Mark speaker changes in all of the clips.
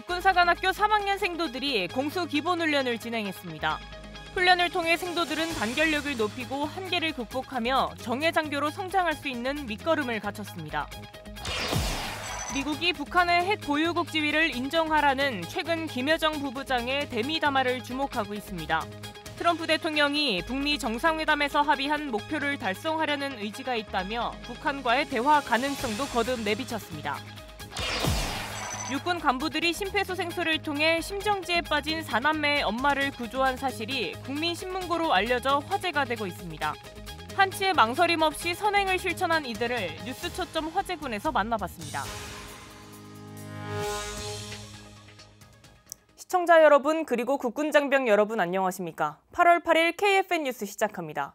Speaker 1: 육군사관학교 3학년 생도들이 공수기본훈련을 진행했습니다. 훈련을 통해 생도들은 단결력을 높이고 한계를 극복하며 정예장교로 성장할 수 있는 밑거름을 갖췄습니다. 미국이 북한의 핵 보유국 지위를 인정하라는 최근 김여정 부부장의 대미 담화를 주목하고 있습니다. 트럼프 대통령이 북미 정상회담에서 합의한 목표를 달성하려는 의지가 있다며 북한과의 대화 가능성도 거듭 내비쳤습니다. 육군 간부들이 심폐소생술을 통해 심정지에 빠진 4남매의 엄마를 구조한 사실이 국민신문고로 알려져 화제가 되고 있습니다. 한치의 망설임 없이 선행을 실천한 이들을 뉴스 초점 화제군에서 만나봤습니다. 시청자 여러분 그리고 국군장병 여러분 안녕하십니까? 8월 8일 KFN 뉴스 시작합니다.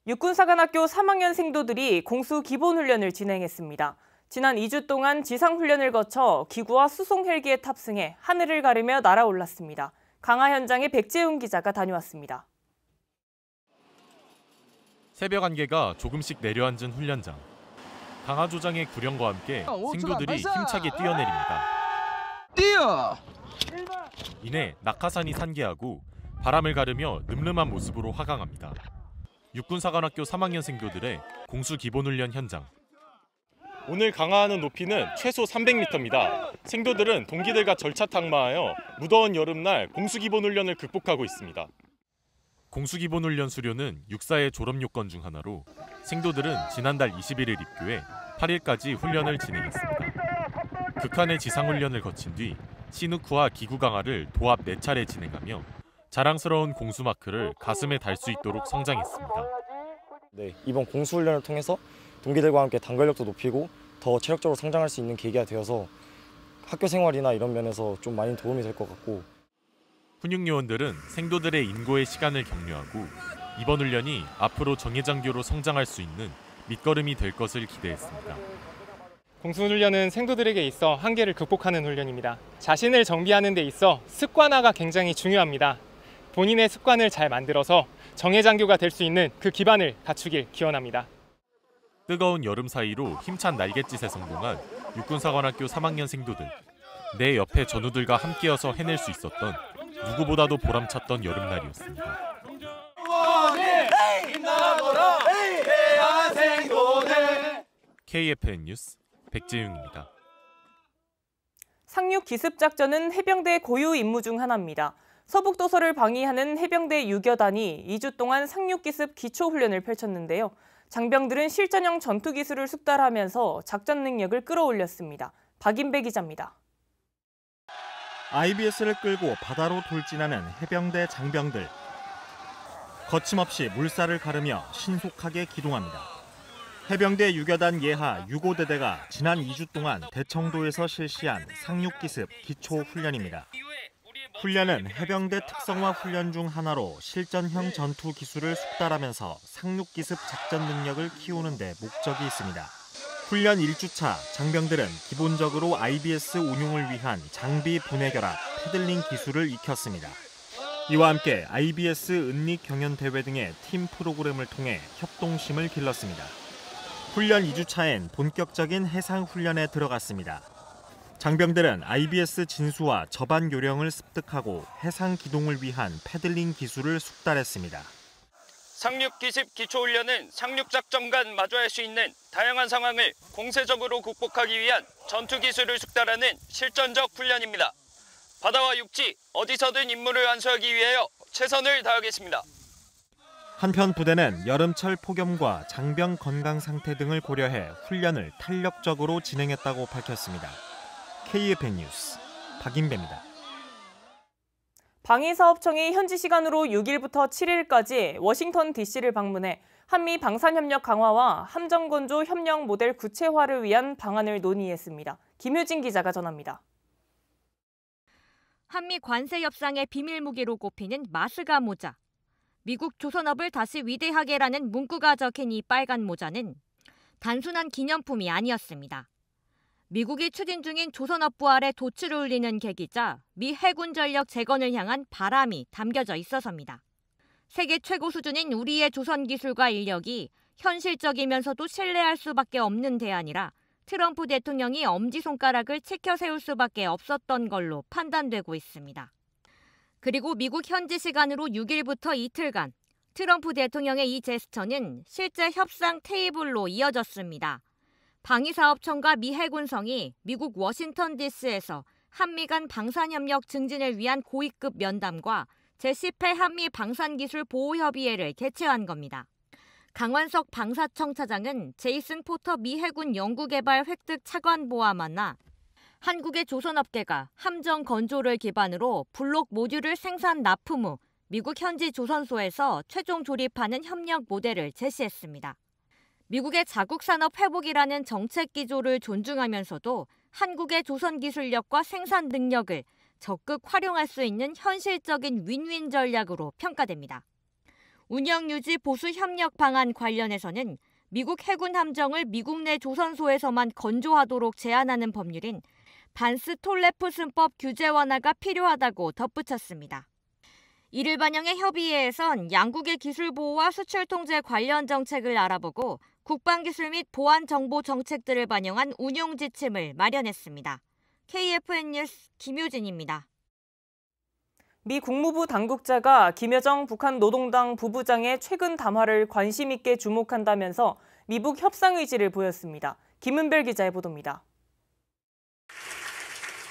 Speaker 1: 육군사관학교 3학년 생도들이 공수기본훈련을 진행했습니다. 지난 2주 동안 지상훈련을 거쳐 기구와 수송 헬기에 탑승해 하늘을 가르며 날아올랐습니다. 강화 현장에 백재훈 기자가 다녀왔습니다.
Speaker 2: 새벽 안개가 조금씩 내려앉은 훈련장. 강화 조장의 구령과 함께 생도들이 힘차게 뛰어내립니다.
Speaker 3: 뛰어!
Speaker 2: 이내 낙하산이 산계하고 바람을 가르며 늠름한 모습으로 하강합니다. 육군사관학교 3학년 생도들의 공수기본훈련 현장. 오늘 강화하는 높이는 최소 300m입니다. 생도들은 동기들과 절차 탕마하여 무더운 여름날 공수기본훈련을 극복하고 있습니다. 공수기본훈련 수료는 육사의 졸업 요건 중 하나로 생도들은 지난달 21일 입교해 8일까지 훈련을 진행했습니다. 극한의 지상훈련을 거친 뒤 신우쿠와 기구 강화를 도합 4차례 진행하며 자랑스러운 공수마크를 가슴에 달 수 있도록 성장했습니다.
Speaker 4: 네, 이번 공수훈련을 통해서 동기들과 함께 단결력도 높이고 더 체력적으로 성장할 수 있는 계기가 되어서 학교 생활이나 이런 면에서 좀 많이 도움이 될 것 같고.
Speaker 2: 훈육요원들은 생도들의 인고의 시간을 격려하고 이번 훈련이 앞으로 정예장교로 성장할 수 있는 밑거름이 될 것을 기대했습니다.
Speaker 5: 공수훈련은 생도들에게 있어 한계를 극복하는 훈련입니다. 자신을 정비하는 데 있어 습관화가 굉장히 중요합니다. 본인의 습관을 잘 만들어서 정예장교가 될 수 있는 그 기반을 갖추길 기원합니다.
Speaker 2: 뜨거운 여름 사이로 힘찬 날갯짓에 성공한 육군사관학교 3학년 생도들. 내 옆에 전우들과 함께여서 해낼 수 있었던 누구보다도 보람찼던 여름날이었습니다. KFN 뉴스 백재윤입니다.
Speaker 1: 상륙 기습 작전은 해병대 고유 임무 중 하나입니다. 서북도서를 방위하는 해병대 유교단이 2주 동안 상륙 기습 기초 훈련을 펼쳤는데요. 장병들은 실전형 전투 기술을 숙달하면서 작전 능력을 끌어올렸습니다. 박인배 기자입니다.
Speaker 6: IBS를 끌고 바다로 돌진하는 해병대 장병들. 거침없이 물살을 가르며 신속하게 기동합니다. 해병대 유교단 예하 6호대대가 지난 2주 동안 대청도에서 실시한 상륙기습 기초훈련입니다. 훈련은 해병대 특성화 훈련 중 하나로 실전형 전투 기술을 숙달하면서 상륙기습 작전 능력을 키우는 데 목적이 있습니다. 훈련 1주차 장병들은 기본적으로 IBS 운용을 위한 장비 분해 결합, 패들링 기술을 익혔습니다. 이와 함께 IBS 은닉 경연 대회 등의 팀 프로그램을 통해 협동심을 길렀습니다. 훈련 2주차엔 본격적인 해상 훈련에 들어갔습니다. 장병들은 IBS 진수와 저반 요령을 습득하고 해상 기동을 위한 패들링 기술을 숙달했습니다.
Speaker 7: 상륙기습 기초훈련은 상륙작전 간 마주할 수 있는 다양한 상황을 공세적으로 극복하기 위한 전투기술을 숙달하는 실전적 훈련입니다. 바다와 육지, 어디서든 임무를 완수하기 위하여 최선을 다하겠습니다.
Speaker 6: 한편 부대는 여름철 폭염과 장병 건강 상태 등을 고려해 훈련을 탄력적으로 진행했다고 밝혔습니다. KFN 뉴스 박인배입니다.
Speaker 1: 방위사업청이 현지 시간으로 6일부터 7일까지 워싱턴 DC를 방문해 한미 방산협력 강화와 함정건조 협력 모델 구체화를 위한 방안을 논의했습니다. 김효진 기자가 전합니다.
Speaker 8: 한미 관세 협상의 비밀 무기로 꼽히는 마스가 모자. 미국 조선업을 다시 위대하게라는 문구가 적힌 이 빨간 모자는 단순한 기념품이 아니었습니다. 미국이 추진 중인 조선업 부활에 돛을 올리는 계기자 미 해군 전력 재건을 향한 바람이 담겨져 있어서입니다. 세계 최고 수준인 우리의 조선 기술과 인력이 현실적이면서도 신뢰할 수밖에 없는 대안이라 트럼프 대통령이 엄지손가락을 치켜 세울 수밖에 없었던 걸로 판단되고 있습니다. 그리고 미국 현지 시간으로 6일부터 이틀간 트럼프 대통령의 이 제스처는 실제 협상 테이블로 이어졌습니다. 방위사업청과 미 해군성이 미국 워싱턴 DC에서 한미 간 방산협력 증진을 위한 고위급 면담과 제10회 한미 방산기술 보호협의회를 개최한 겁니다. 강완석 방사청 차장은 제이슨 포터 미 해군 연구개발 획득 차관보와 만나 한국의 조선업계가 함정 건조를 기반으로 블록 모듈을 생산 납품 후 미국 현지 조선소에서 최종 조립하는 협력 모델을 제시했습니다. 미국의 자국 산업 회복이라는 정책 기조를 존중하면서도 한국의 조선 기술력과 생산 능력을 적극 활용할 수 있는 현실적인 윈윈 전략으로 평가됩니다. 운영 유지 보수 협력 방안 관련해서는 미국 해군 함정을 미국 내 조선소에서만 건조하도록 제한하는 법률인 반스톨레프슨법 규제 완화가 필요하다고 덧붙였습니다. 이를 반영해 협의회에선 양국의 기술 보호와 수출 통제 관련 정책을 알아보고 국방기술 및 보안 정보 정책들을 반영한 운용 지침을 마련했습니다. KFN 뉴스 김효진입니다.
Speaker 1: 미 국무부 당국자가 김여정 북한 노동당 부부장의 최근 담화를 관심 있게 주목한다면서 미북 협상 의지를 보였습니다. 김은별 기자의 보도입니다.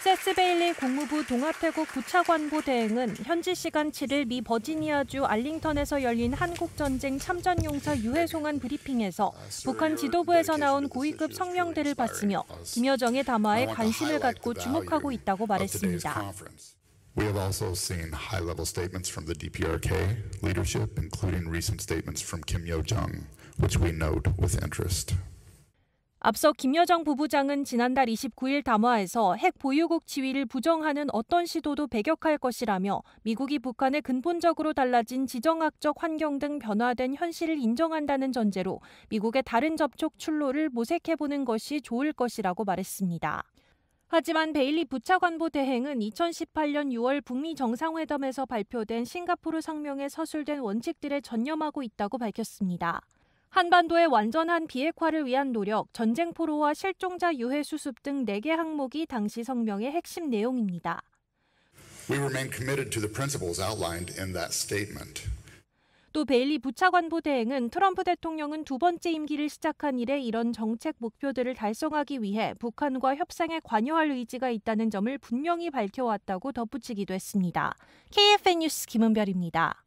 Speaker 3: 세스 베일리 국무부 동아태국 부차관보 대행은 현지 시간 7일 미 버지니아주 알링턴에서 열린 한국전쟁 참전용사 유해송환 브리핑에서 북한 지도부에서 나온 고위급 성명들을 봤으며 김여정의 담화에 관심을 갖고 주목하고 있다고 말했습니다.
Speaker 9: We have also seen high-level statements from the DPRK leadership, including recent statements from Kim Yo-jong, which we note with interest.
Speaker 3: 앞서 김여정 부부장은 지난달 29일 담화에서 핵 보유국 지위를 부정하는 어떤 시도도 배격할 것이라며 미국이 북한의 근본적으로 달라진 지정학적 환경 등 변화된 현실을 인정한다는 전제로 미국의 다른 접촉 출로를 모색해보는 것이 좋을 것이라고 말했습니다. 하지만 베일리 부차관보 대행은 2018년 6월 북미 정상회담에서 발표된 싱가포르 성명에 서술된 원칙들에 전념하고 있다고 밝혔습니다. 한반도의 완전한 비핵화를 위한 노력, 전쟁 포로와 실종자 유해 수습 등 4개 항목이 당시 성명의 핵심 내용입니다.
Speaker 9: We remain committed to the principles outlined in that statement.
Speaker 3: 또 베일리 부차관보 대행은 트럼프 대통령은 두 번째 임기를 시작한 이래 이런 정책 목표들을 달성하기 위해 북한과 협상에 관여할 의지가 있다는 점을 분명히 밝혀왔다고 덧붙이기도 했습니다. KFN 뉴스 김은별입니다.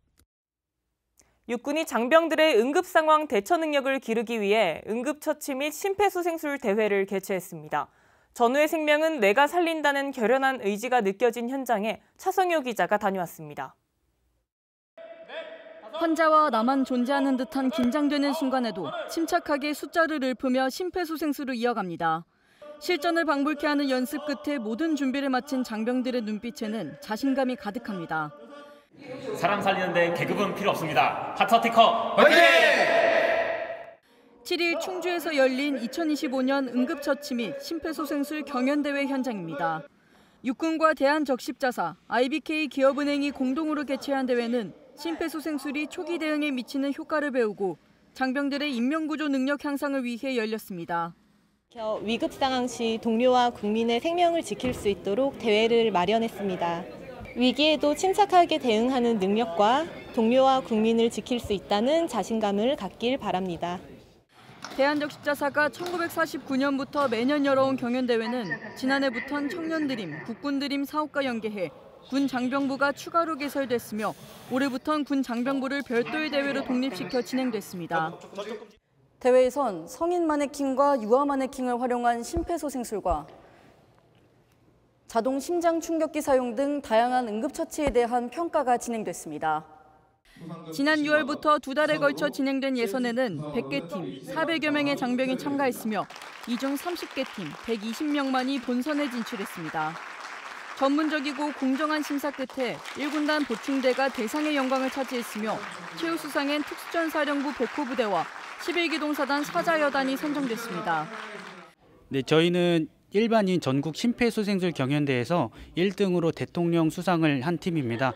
Speaker 1: 육군이 장병들의 응급상황 대처 능력을 기르기 위해 응급처치 및 심폐소생술 대회를 개최했습니다. 전우의 생명은 내가 살린다는 결연한 의지가 느껴진 현장에 차성효 기자가 다녀왔습니다.
Speaker 10: 환자와 나만 존재하는 듯한 긴장되는 순간에도 침착하게 숫자를 읊으며 심폐소생술을 이어갑니다. 실전을 방불케 하는 연습 끝에 모든 준비를 마친 장병들의 눈빛에는 자신감이 가득합니다.
Speaker 11: 사람 살리는데 계급은 필요 없습니다. 하트티커 화이팅!
Speaker 10: 7일 충주에서 열린 2025년 응급처치 및 심폐소생술 경연대회 현장입니다. 육군과 대한적십자사, IBK 기업은행이 공동으로 개최한 대회는 심폐소생술이 초기 대응에 미치는 효과를 배우고 장병들의 인명구조 능력 향상을 위해 열렸습니다.
Speaker 12: 위급 상황 시 동료와 국민의 생명을 지킬 수 있도록 대회를 마련했습니다. 위기에도 침착하게 대응하는 능력과 동료와 국민을 지킬 수 있다는 자신감을 갖길 바랍니다.
Speaker 10: 대한적십자사가 1949년부터 매년 열어온 경연대회는 지난해부터는 청년드림, 국군드림 사업과 연계해 군 장병부가 추가로 개설됐으며 올해부터는 군 장병부를 별도의 대회로 독립시켜 진행됐습니다.
Speaker 13: 대회에선 성인 마네킹과 유아 마네킹을 활용한 심폐소생술과 자동 심장 충격기 사용 등 다양한 응급처치에 대한 평가가 진행됐습니다.
Speaker 10: 지난 6월부터 2달에 걸쳐 진행된 예선에는 100개 팀, 400여 명의 장병이 참가했으며 이 중 30개 팀, 120명만이 본선에 진출했습니다. 전문적이고 공정한 심사 끝에 1군단 보충대가 대상의 영광을 차지했으며 최우수상엔 특수전사령부 백호부대와 11기동사단 사자여단이 선정됐습니다.
Speaker 14: 네, 저희는 일반인 전국 심폐소생술 경연대회에서 1등으로 대통령 수상을 한 팀입니다.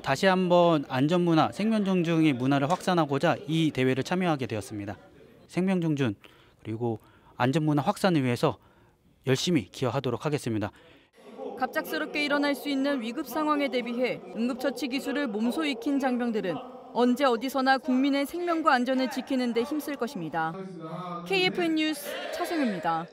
Speaker 14: 다시 한번 안전문화, 생명존중의 문화를 확산하고자 이 대회를 참여하게 되었습니다. 생명존중 그리고 안전문화 확산을 위해서 열심히 기여하도록 하겠습니다.
Speaker 10: 갑작스럽게 일어날 수 있는 위급 상황에 대비해 응급처치 기술을 몸소 익힌 장병들은 언제 어디서나 국민의 생명과 안전을 지키는 데 힘쓸 것입니다. KFN 뉴스 차승우입니다.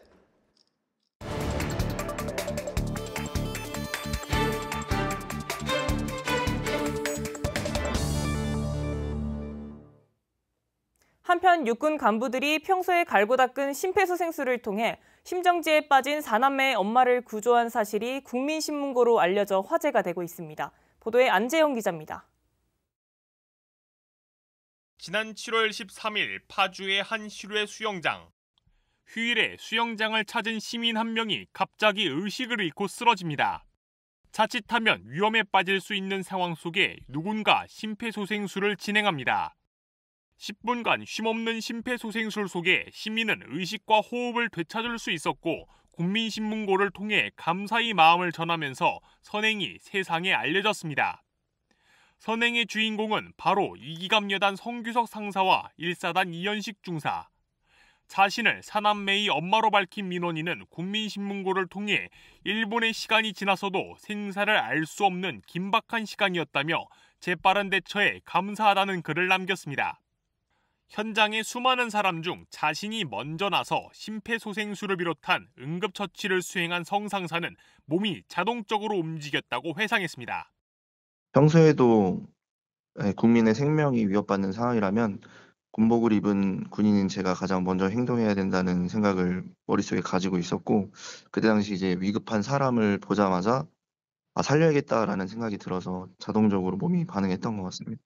Speaker 1: 한편 육군 간부들이 평소에 갈고 닦은 심폐소생술을 통해 심정지에 빠진 4남매의 엄마를 구조한 사실이 국민신문고로 알려져 화제가 되고 있습니다. 보도에 안재영 기자입니다.
Speaker 2: 지난 7월 13일 파주의 한 실외 수영장. 휴일에 수영장을 찾은 시민 한 명이 갑자기 의식을 잃고 쓰러집니다. 자칫하면 위험에 빠질 수 있는 상황 속에 누군가 심폐소생술을 진행합니다. 10분간 쉼없는 심폐소생술 속에 시민은 의식과 호흡을 되찾을 수 있었고 국민신문고를 통해 감사의 마음을 전하면서 선행이 세상에 알려졌습니다. 선행의 주인공은 바로 이기감여단 성규석 상사와 1사단 이현식 중사. 자신을 4남매의 엄마로 밝힌 민원인은 국민신문고를 통해 일본의 시간이 지나서도 생사를 알 수 없는 긴박한 시간이었다며 재빠른 대처에 감사하다는 글을 남겼습니다. 현장의 수많은 사람 중 자신이 먼저 나서 심폐소생술을 비롯한 응급처치를 수행한 성 상사는 몸이 자동적으로 움직였다고 회상했습니다.
Speaker 15: 평소에도 국민의 생명이 위협받는 상황이라면 군복을 입은 군인인 제가 가장 먼저 행동해야 된다는 생각을 머릿속에 가지고 있었고 그때 당시 이제 위급한 사람을 보자마자 살려야겠다라는 생각이 들어서 자동적으로 몸이 반응했던 것 같습니다.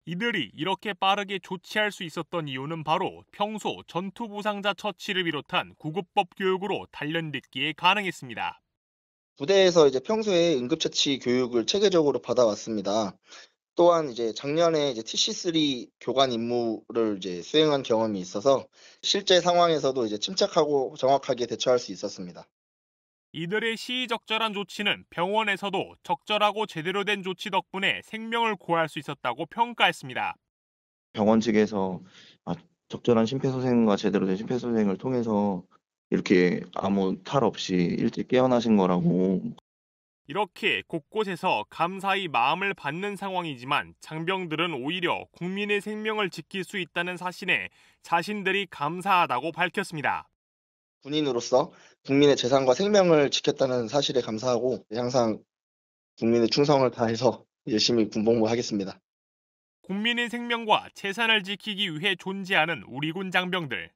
Speaker 2: 이들이 이렇게 빠르게 조치할 수 있었던 이유는 바로 평소 전투 부상자 처치를 비롯한 구급법 교육으로 단련됐기에 가능했습니다.
Speaker 16: 부대에서 이제 평소에 응급처치 교육을 체계적으로 받아왔습니다. 또한 이제 작년에 이제 TC3 교관 임무를 이제 수행한 경험이 있어서 실제 상황에서도 이제 침착하고 정확하게 대처할 수 있었습니다.
Speaker 2: 이들의 시의적절한 조치는 병원에서도 적절하고 제대로 된 조치 덕분에 생명을 구할 수 있었다고 평가했습니다.
Speaker 15: 병원 측에서 적절한 심폐소생과 제대로 된 심폐소생을 통해서 이렇게 아무 탈 없이 일찍 깨어나신 거라고.
Speaker 2: 이렇게 곳곳에서 감사의 마음을 받는 상황이지만 장병들은 오히려 국민의 생명을 지킬 수 있다는 사실에 자신들이 감사하다고 밝혔습니다.
Speaker 16: 군인으로서 국민의 재산과 생명을 지켰다는 사실에 감사하고 항상 국민의 충성을 다해서 열심히 군복무하겠습니다.
Speaker 2: 국민의 생명과 재산을 지키기 위해 존재하는 우리 군 장병들.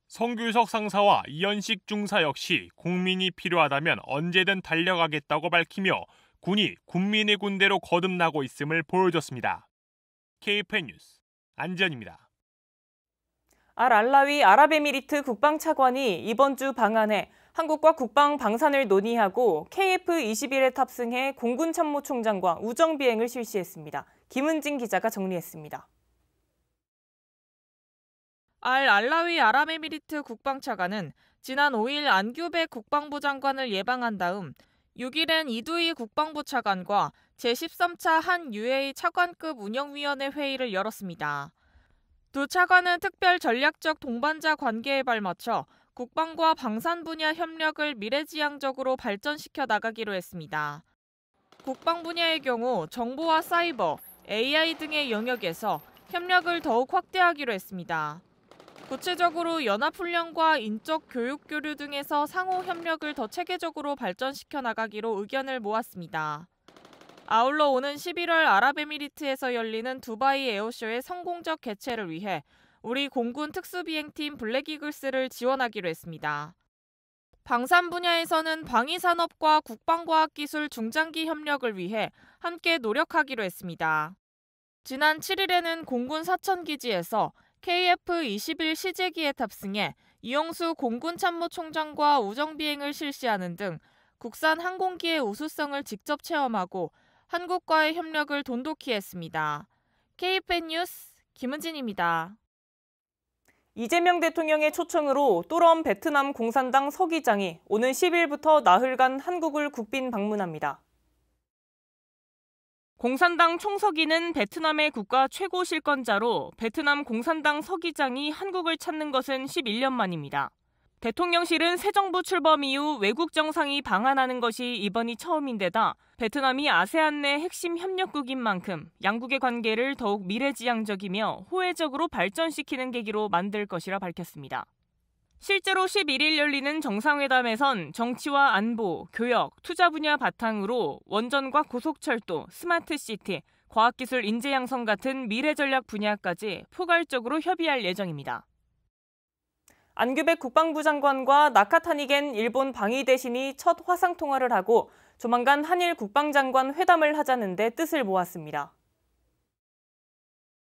Speaker 2: 성규석 상사와 이현식 중사 역시 국민이 필요하다면 언제든 달려가겠다고 밝히며 군이 군민의 군대로 거듭나고 있음을 보여줬습니다. KFN 뉴스 안지현입니다.
Speaker 1: 알알라위 아랍에미리트 국방차관이 이번 주 방한해 한국과 국방 방산을 논의하고 KF-21에 탑승해 공군 참모총장과 우정 비행을 실시했습니다. 김은진 기자가 정리했습니다. 알알라위 아랍에미리트 국방차관은 지난 5일 안규백 국방부 장관을 예방한 다음 6일엔 이두희 국방부 차관과 제13차 한 UA 차관급 운영위원회 회의를 열었습니다. 두 차관은 특별 전략적 동반자 관계에 발맞춰 국방과 방산 분야 협력을 미래지향적으로 발전시켜 나가기로 했습니다. 국방 분야의 경우 정보와 사이버, AI 등의 영역에서 협력을 더욱 확대하기로 했습니다. 구체적으로 연합훈련과 인적 교육 교류 등에서 상호 협력을 더 체계적으로 발전시켜 나가기로 의견을 모았습니다. 아울러 오는 11월 아랍에미리트에서 열리는 두바이 에어쇼의 성공적 개최를 위해 우리 공군 특수비행팀 블랙이글스를 지원하기로 했습니다. 방산 분야에서는 방위산업과 국방과학기술 중장기 협력을 위해 함께 노력하기로 했습니다. 지난 7일에는 공군 사천기지에서 KF-21 시제기에 탑승해 이용수 공군참모총장과 우정비행을 실시하는 등 국산 항공기의 우수성을 직접 체험하고 한국과의 협력을 돈독히 했습니다. KFN 뉴스 김은진입니다. 이재명 대통령의 초청으로 또럼 베트남 공산당 서기장이 오는 10일부터 나흘간 한국을 국빈 방문합니다. 공산당 총서기는 베트남의 국가 최고 실권자로 베트남 공산당 서기장이 한국을 찾는 것은 11년 만입니다. 대통령실은 새 정부 출범 이후 외국 정상이 방한하는 것이 이번이 처음인데다 베트남이 아세안 내 핵심 협력국인 만큼 양국의 관계를 더욱 미래지향적이며 호혜적으로 발전시키는 계기로 만들 것이라 밝혔습니다. 실제로 11일 열리는 정상회담에선 정치와 안보, 교역, 투자 분야 바탕으로 원전과 고속철도, 스마트시티, 과학기술 인재 양성 같은 미래 전략 분야까지 포괄적으로 협의할 예정입니다. 안규백 국방부 장관과 나카타니겐 일본 방위 대신이 첫 화상 통화를 하고 조만간 한일 국방장관 회담을 하자는 데 뜻을 모았습니다.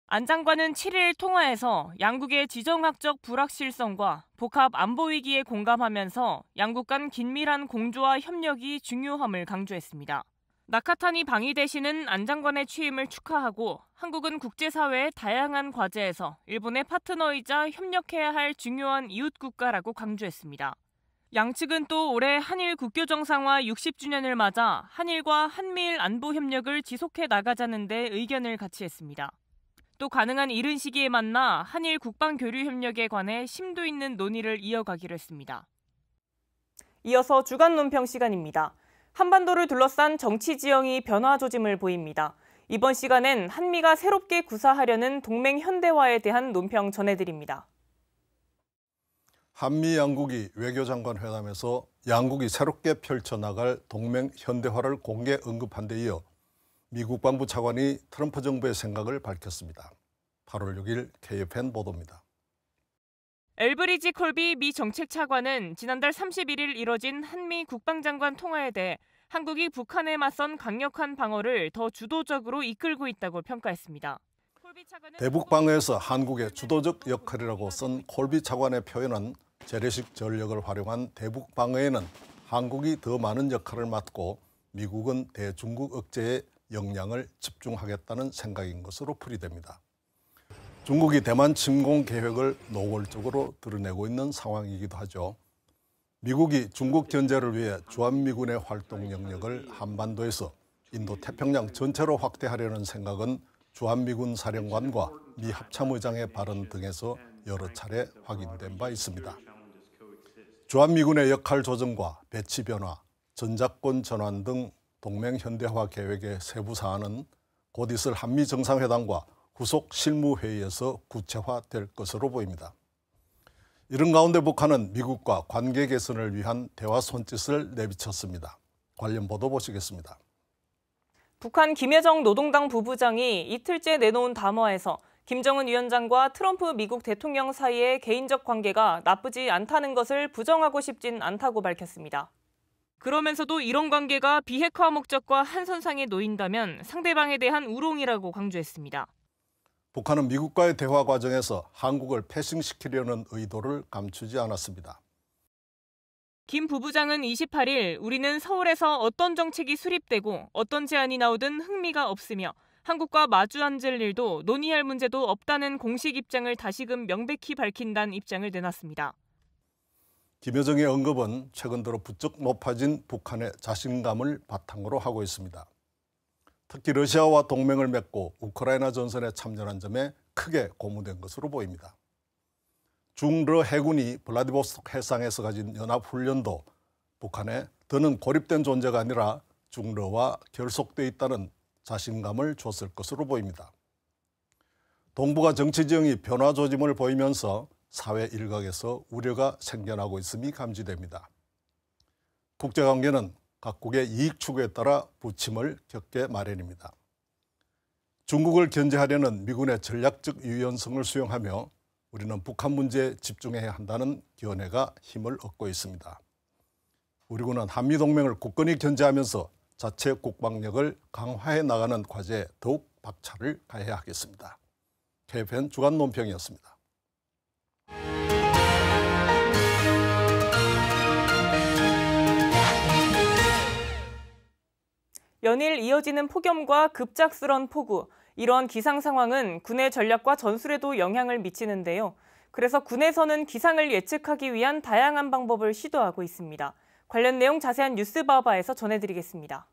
Speaker 1: 안 장관은 7일 통화에서 양국의 지정학적 불확실성과 복합 안보 위기에 공감하면서 양국 간 긴밀한 공조와 협력이 중요함을 강조했습니다. 나카타니 방위 대신은 안 장관의 취임을 축하하고 한국은 국제사회의 다양한 과제에서 일본의 파트너이자 협력해야 할 중요한 이웃 국가라고 강조했습니다. 양측은 또 올해 한일 국교 정상화 60주년을 맞아 한일과 한미일 안보 협력을 지속해 나가자는 데 의견을 같이 했습니다. 또 가능한 이른 시기에 만나 한일 국방 교류 협력에 관해 심도 있는 논의를 이어가기로 했습니다. 이어서 주간 논평 시간입니다. 한반도를 둘러싼 정치 지형이 변화 조짐을 보입니다. 이번 시간엔 한미가 새롭게 구사하려는 동맹 현대화에 대한 논평 전해드립니다.
Speaker 17: 한미 양국이 외교장관 회담에서 양국이 새롭게 펼쳐나갈 동맹 현대화를 공개 언급한 데 이어 미 국방부 차관이 트럼프 정부의 생각을 밝혔습니다. 8월 6일 KFN 보도입니다.
Speaker 1: 엘브리지 콜비 미 정책차관은 지난달 31일 이뤄진 한미 국방장관 통화에 대해 한국이 북한에 맞선 강력한 방어를 더 주도적으로 이끌고 있다고 평가했습니다.
Speaker 17: 대북 방어에서 한국의 주도적 역할이라고 쓴 콜비 차관의 표현은 재래식 전력을 활용한 대북 방어에는 한국이 더 많은 역할을 맡고 미국은 대중국 억제에 역량을 집중하겠다는 생각인 것으로 풀이됩니다. 중국이 대만 침공 계획을 노골적으로 드러내고 있는 상황이기도 하죠. 미국이 중국 견제를 위해 주한미군의 활동 영역을 한반도에서 인도 태평양 전체로 확대하려는 생각은 주한미군 사령관과 미 합참의장의 발언 등에서 여러 차례 확인된 바 있습니다. 주한미군의 역할 조정과 배치 변화, 전작권 전환 등 동맹 현대화 계획의 세부 사안은 곧 있을 한미 정상회담과 후속 실무회의에서 구체화될 것으로 보입니다. 이런 가운데 북한은 미국과 관계 개선을 위한 대화 손짓을 내비쳤습니다. 관련 보도 보시겠습니다.
Speaker 1: 북한 김여정 노동당 부부장이 이틀째 내놓은 담화에서 김정은 위원장과 트럼프 미국 대통령 사이의 개인적 관계가 나쁘지 않다는 것을 부정하고 싶진 않다고 밝혔습니다. 그러면서도 이런 관계가 비핵화 목적과 한선상에 놓인다면 상대방에 대한 우롱이라고 강조했습니다.
Speaker 17: 북한은 미국과의 대화 과정에서 한국을 패싱시키려는 의도를 감추지 않았습니다.
Speaker 1: 김 부부장은 28일 우리는 서울에서 어떤 정책이 수립되고 어떤 제안이 나오든 흥미가 없으며 한국과 마주 앉을 일도 논의할 문제도 없다는 공식 입장을 다시금 명백히 밝힌다는 입장을 내놨습니다.
Speaker 17: 김여정의 언급은 최근 들어 부쩍 높아진 북한의 자신감을 바탕으로 하고 있습니다. 특히 러시아와 동맹을 맺고 우크라이나 전선에 참전한 점에 크게 고무된 것으로 보입니다. 중러 해군이 블라디보스토크 해상에서 가진 연합훈련도 북한에 더는 고립된 존재가 아니라 중러와 결속돼 있다는 자신감을 줬을 것으로 보입니다. 동북아 정치 지형이 변화 조짐을 보이면서 사회 일각에서 우려가 생겨나고 있음이 감지됩니다. 국제관계는 각국의 이익 추구에 따라 부침을 겪게 마련입니다. 중국을 견제하려는 미군의 전략적 유연성을 수용하며 우리는 북한 문제에 집중해야 한다는 견해가 힘을 얻고 있습니다. 우리 군은 한미동맹을 굳건히 견제하면서 자체 국방력을 강화해 나가는 과제에 더욱 박차를 가해야 하겠습니다. KFN 주간 논평이었습니다.
Speaker 1: 연일 이어지는 폭염과 급작스런 폭우, 이러한 기상 상황은 군의 전략과 전술에도 영향을 미치는데요. 그래서 군에서는 기상을 예측하기 위한 다양한 방법을 시도하고 있습니다. 관련 내용 자세한 뉴스바바에서 전해드리겠습니다.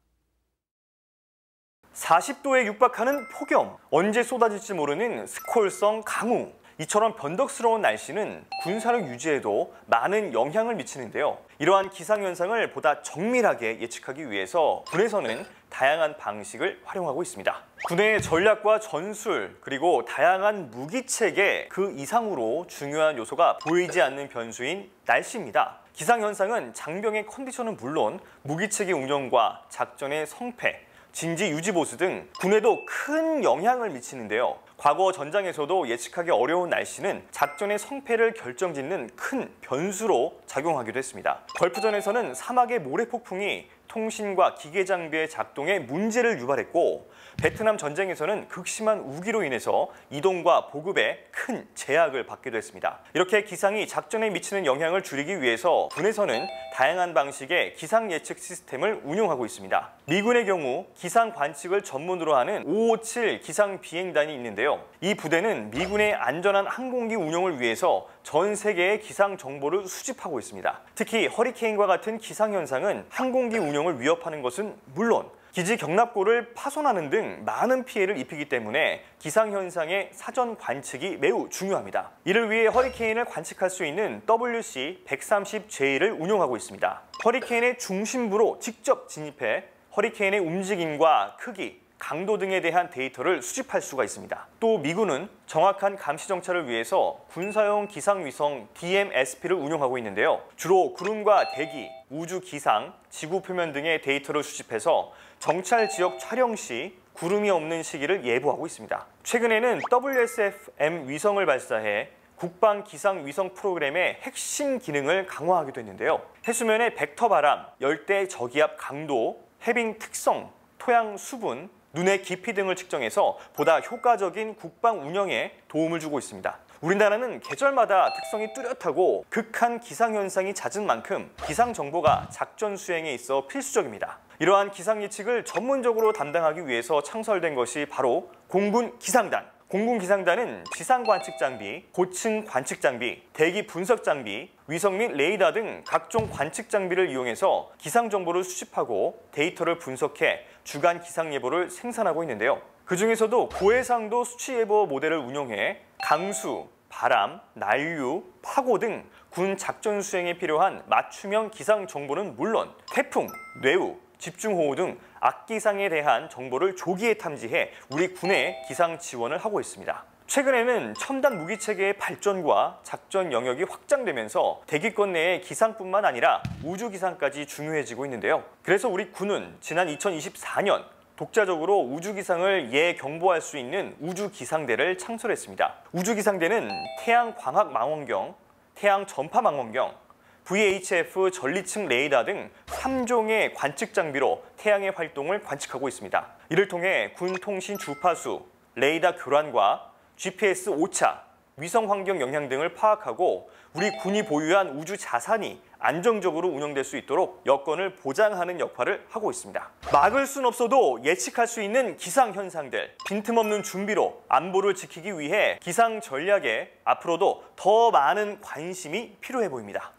Speaker 18: 40도에 육박하는 폭염, 언제 쏟아질지 모르는 스콜성 강우. 이처럼 변덕스러운 날씨는 군사력 유지에도 많은 영향을 미치는데요. 이러한 기상현상을 보다 정밀하게 예측하기 위해서 군에서는 다양한 방식을 활용하고 있습니다. 군의 전략과 전술, 그리고 다양한 무기체계 그 이상으로 중요한 요소가 보이지 않는 변수인 날씨입니다. 기상현상은 장병의 컨디션은 물론 무기체계 운영과 작전의 성패, 진지 유지 보수 등 군에도 큰 영향을 미치는데요. 과거 전장에서도 예측하기 어려운 날씨는 작전의 성패를 결정짓는 큰 변수로 작용하기도 했습니다. 걸프전에서는 사막의 모래폭풍이 통신과 기계 장비의 작동에 문제를 유발했고, 베트남 전쟁에서는 극심한 우기로 인해서 이동과 보급에 큰 제약을 받기도 했습니다. 이렇게 기상이 작전에 미치는 영향을 줄이기 위해서 군에서는 다양한 방식의 기상 예측 시스템을 운용하고 있습니다. 미군의 경우 기상 관측을 전문으로 하는 557 기상 비행단이 있는데요. 이 부대는 미군의 안전한 항공기 운용을 위해서 전 세계의 기상 정보를 수집하고 있습니다. 특히 허리케인과 같은 기상 현상은 항공기 운영을 위협하는 것은 물론 기지 경납고를 파손하는 등 많은 피해를 입히기 때문에 기상현상의 사전 관측이 매우 중요합니다. 이를 위해 허리케인을 관측할 수 있는 WC-130J를 운용하고 있습니다. 허리케인의 중심부로 직접 진입해 허리케인의 움직임과 크기, 강도 등에 대한 데이터를 수집할 수가 있습니다. 또 미군은 정확한 감시 정찰을 위해서 군사용 기상위성 DMSP를 운용하고 있는데요. 주로 구름과 대기, 우주 기상, 지구 표면 등의 데이터를 수집해서 정찰 지역 촬영 시 구름이 없는 시기를 예보하고 있습니다. 최근에는 WSF-M 위성을 발사해 국방 기상 위성 프로그램의 핵심 기능을 강화하기도 했는데요. 해수면의 벡터 바람, 열대 저기압 강도, 해빙 특성, 토양 수분, 눈의 깊이 등을 측정해서 보다 효과적인 국방 운영에 도움을 주고 있습니다. 우리나라는 계절마다 특성이 뚜렷하고 극한 기상현상이 잦은 만큼 기상 정보가 작전 수행에 있어 필수적입니다. 이러한 기상 예측을 전문적으로 담당하기 위해서 창설된 것이 바로 공군 기상단. 공군 기상단은 지상 관측 장비, 고층 관측 장비, 대기 분석 장비, 위성 및 레이더 등 각종 관측 장비를 이용해서 기상 정보를 수집하고 데이터를 분석해 주간 기상 예보를 생산하고 있는데요. 그중에서도 고해상도 수치 예보 모델을 운용해 강수, 바람, 난류, 파고 등 군 작전 수행에 필요한 맞춤형 기상 정보는 물론 태풍, 뇌우, 집중호우 등 악기상에 대한 정보를 조기에 탐지해 우리 군의 기상 지원을 하고 있습니다. 최근에는 첨단 무기체계의 발전과 작전 영역이 확장되면서 대기권 내의 기상뿐만 아니라 우주 기상까지 중요해지고 있는데요. 그래서 우리 군은 지난 2024년 독자적으로 우주기상을 예경보할 수 있는 우주기상대를 창설했습니다. 우주기상대는 태양광학망원경, 태양전파망원경, VHF 전리층 레이더 등 3종의 관측 장비로 태양의 활동을 관측하고 있습니다. 이를 통해 군 통신 주파수, 레이더 교란과 GPS 오차, 위성 환경 영향 등을 파악하고 우리 군이 보유한 우주 자산이 안정적으로 운영될 수 있도록 여건을 보장하는 역할을 하고 있습니다. 막을 순 없어도 예측할 수 있는 기상 현상들, 빈틈없는 준비로 안보를 지키기 위해 기상 전략에 앞으로도 더 많은 관심이 필요해 보입니다.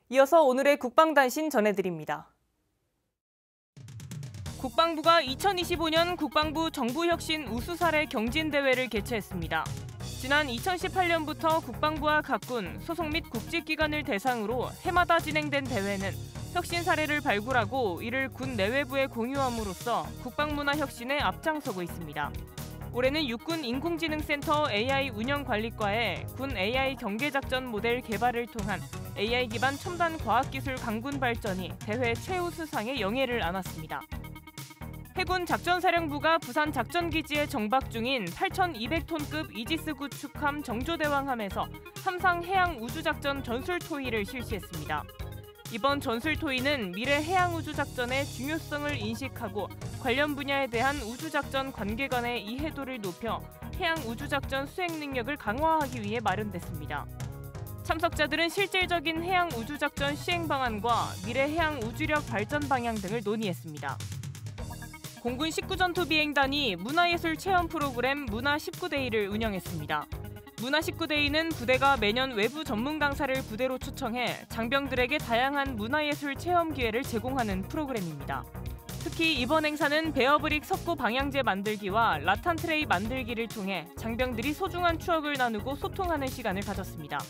Speaker 1: 이어서 오늘의 국방단신 전해드립니다. 국방부가 2025년 국방부 정부혁신 우수사례 경진대회를 개최했습니다. 지난 2018년부터 국방부와 각군, 소속 및 국직기관을 대상으로 해마다 진행된 대회는 혁신 사례를 발굴하고 이를 군 내외부에 공유함으로써 국방문화 혁신에 앞장서고 있습니다. 올해는 육군 인공지능센터 AI 운영관리과에 군 AI 경계작전 모델 개발을 통한 AI 기반 첨단 과학기술 강군 발전이 대회 최우수상의 영예를 안았습니다. 해군 작전사령부가 부산 작전기지에 정박 중인 8,200톤급 이지스 구축함 정조대왕함에서 함상 해양우주작전 전술토의를 실시했습니다. 이번 전술토의는 미래 해양우주작전의 중요성을 인식하고 관련 분야에 대한 우주작전 관계 간의 이해도를 높여 해양우주작전 수행 능력을 강화하기 위해 마련됐습니다. 참석자들은 실질적인 해양우주작전 시행 방안과 미래 해양우주력 발전 방향 등을 논의했습니다. 공군 19전투 비행단이 문화예술 체험 프로그램 문화 19데이를 운영했습니다. 문화 19데이는 부대가 매년 외부 전문 강사를 부대로 초청해 장병들에게 다양한 문화예술 체험 기회를 제공하는 프로그램입니다. 특히 이번 행사는 베어브릭 석고 방향제 만들기와 라탄 트레이 만들기를 통해 장병들이 소중한 추억을 나누고 소통하는 시간을 가졌습니다.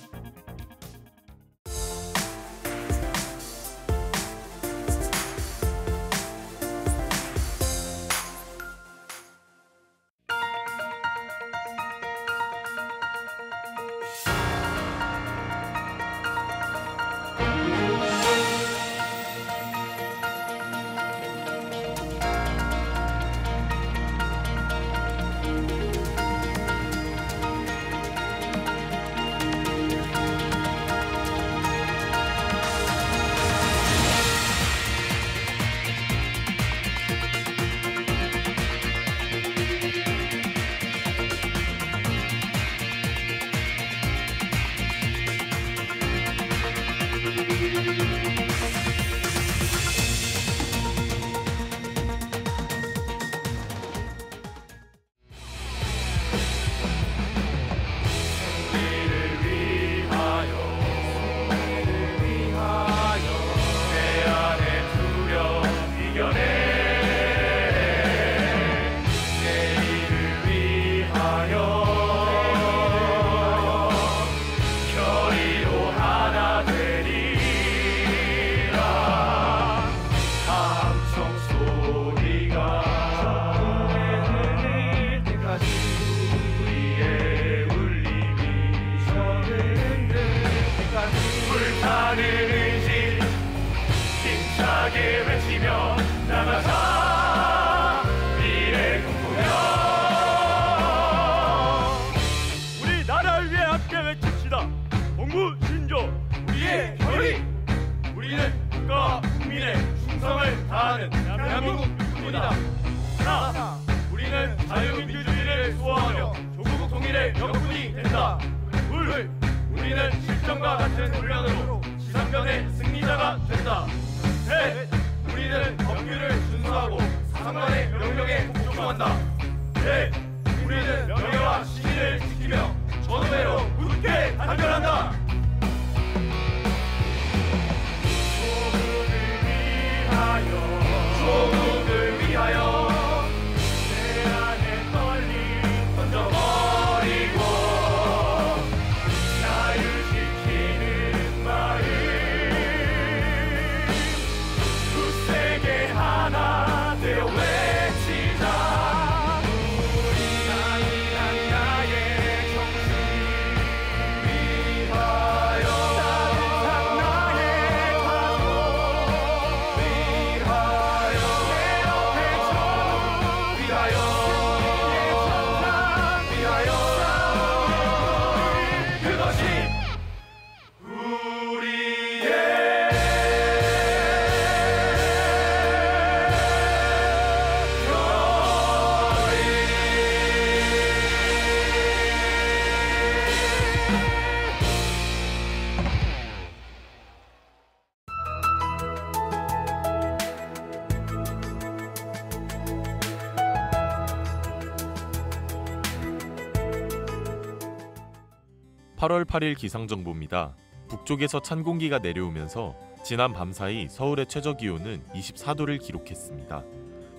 Speaker 2: (8월 8일) 기상정보입니다. 북쪽에서 찬 공기가 내려오면서 지난 밤사이 서울의 최저기온은 24도를 기록했습니다.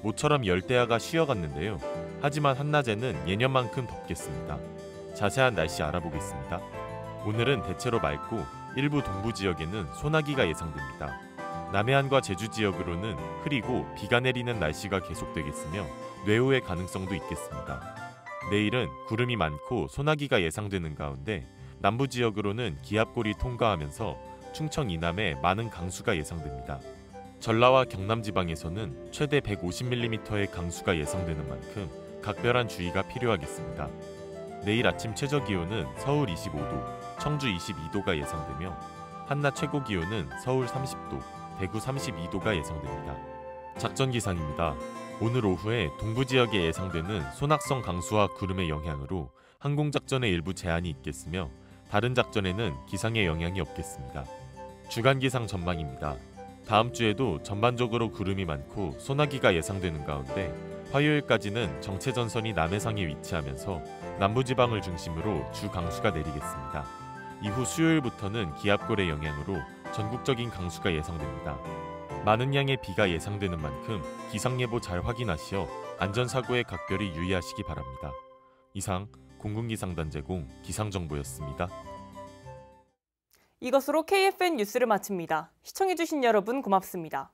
Speaker 2: 모처럼 열대야가 쉬어갔는데요. 하지만 한낮에는 예년만큼 덥겠습니다. 자세한 날씨 알아보겠습니다. 오늘은 대체로 맑고 일부 동부 지역에는 소나기가 예상됩니다. 남해안과 제주 지역으로는 흐리고 비가 내리는 날씨가 계속되겠으며 뇌우의 가능성도 있겠습니다. 내일은 구름이 많고 소나기가 예상되는 가운데 남부 지역으로는 기압골이 통과하면서 충청 이남에 많은 강수가 예상됩니다. 전라와 경남 지방에서는 최대 150mm의 강수가 예상되는 만큼 각별한 주의가 필요하겠습니다. 내일 아침 최저기온은 서울 25도, 청주 22도가 예상되며 한낮 최고기온은 서울 30도, 대구 32도가 예상됩니다. 작전 기상입니다. 오늘 오후에 동부 지역에 예상되는 소낙성 강수와 구름의 영향으로 항공작전에 일부 제한이 있겠으며 다른 작전에는 기상의 영향이 없겠습니다. 주간 기상 전망입니다. 다음 주에도 전반적으로 구름이 많고 소나기가 예상되는 가운데 화요일까지는 정체전선이 남해상에 위치하면서 남부지방을 중심으로 주 강수가 내리겠습니다. 이후 수요일부터는 기압골의 영향으로 전국적인 강수가 예상됩니다. 많은 양의 비가 예상되는 만큼 기상예보 잘 확인하시어 안전사고에 각별히 유의하시기 바랍니다. 이상 공군기상단 제공 기상정보였습니다.
Speaker 1: 이것으로 KFN 뉴스를 마칩니다. 시청해주신 여러분 고맙습니다.